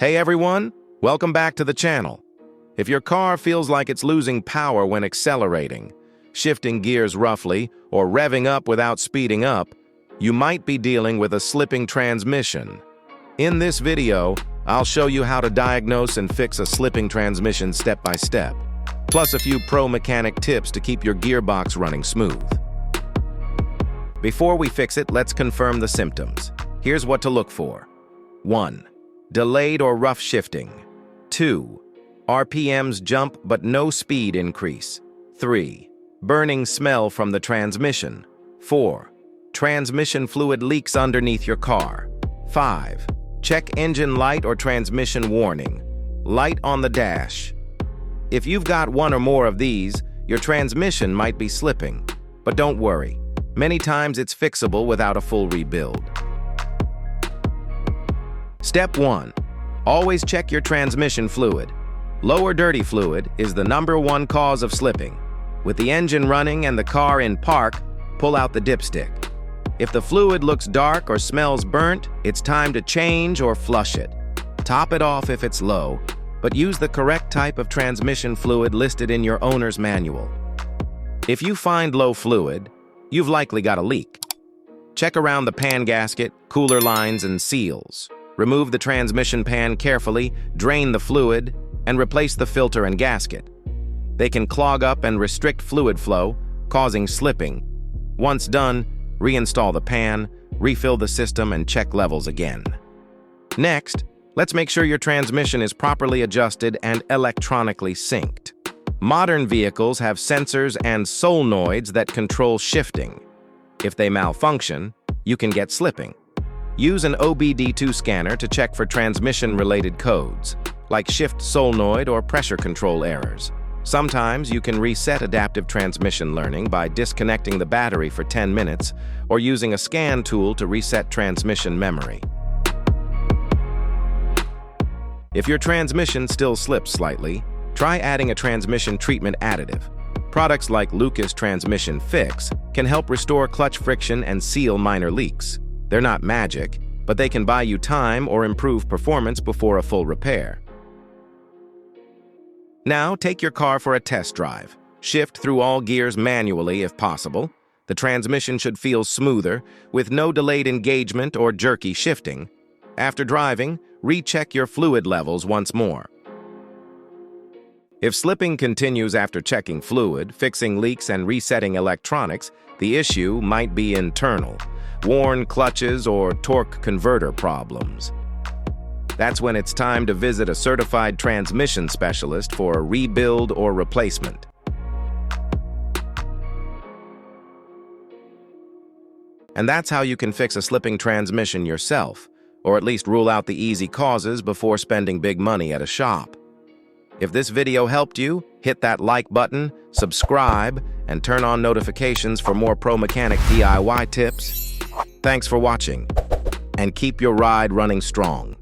Hey everyone, welcome back to the channel. If your car feels like it's losing power when accelerating, shifting gears roughly, or revving up without speeding up, you might be dealing with a slipping transmission. In this video, I'll show you how to diagnose and fix a slipping transmission step by step, plus a few pro mechanic tips to keep your gearbox running smooth. Before we fix it, let's confirm the symptoms. Here's what to look for. 1. Delayed or rough shifting. 2. RPMs jump but no speed increase. 3. Burning smell from the transmission. 4. Transmission fluid leaks underneath your car. 5. Check engine light or transmission warning. Light on the dash. If you've got one or more of these, your transmission might be slipping. But don't worry. Many times it's fixable without a full rebuild. Step 1. Always check your transmission fluid. Low or dirty fluid is the #1 cause of slipping. With the engine running and the car in park, pull out the dipstick. If the fluid looks dark or smells burnt, it's time to change or flush it. Top it off if it's low, but use the correct type of transmission fluid listed in your owner's manual. If you find low fluid, you've likely got a leak. Check around the pan gasket, cooler lines, and seals. Remove the transmission pan carefully, drain the fluid, and replace the filter and gasket. They can clog up and restrict fluid flow, causing slipping. Once done, reinstall the pan, refill the system, and check levels again. Next, let's make sure your transmission is properly adjusted and electronically synced. Modern vehicles have sensors and solenoids that control shifting. If they malfunction, you can get slipping. Use an OBD2 scanner to check for transmission-related codes, like shift solenoid or pressure control errors. Sometimes you can reset adaptive transmission learning by disconnecting the battery for 10 minutes or using a scan tool to reset transmission memory. If your transmission still slips slightly, try adding a transmission treatment additive. Products like Lucas Transmission Fix can help restore clutch friction and seal minor leaks. They're not magic, but they can buy you time or improve performance before a full repair. Now, take your car for a test drive. Shift through all gears manually if possible. The transmission should feel smoother, with no delayed engagement or jerky shifting. After driving, recheck your fluid levels once more. If slipping continues after checking fluid, fixing leaks, and resetting electronics, the issue might be internal. Worn clutches or torque converter problems. That's when it's time to visit a certified transmission specialist for a rebuild or replacement. And that's how you can fix a slipping transmission yourself, or at least rule out the easy causes before spending big money at a shop. If this video helped you, hit that like button, subscribe, and turn on notifications for more pro mechanic DIY tips. Thanks for watching, and keep your ride running strong.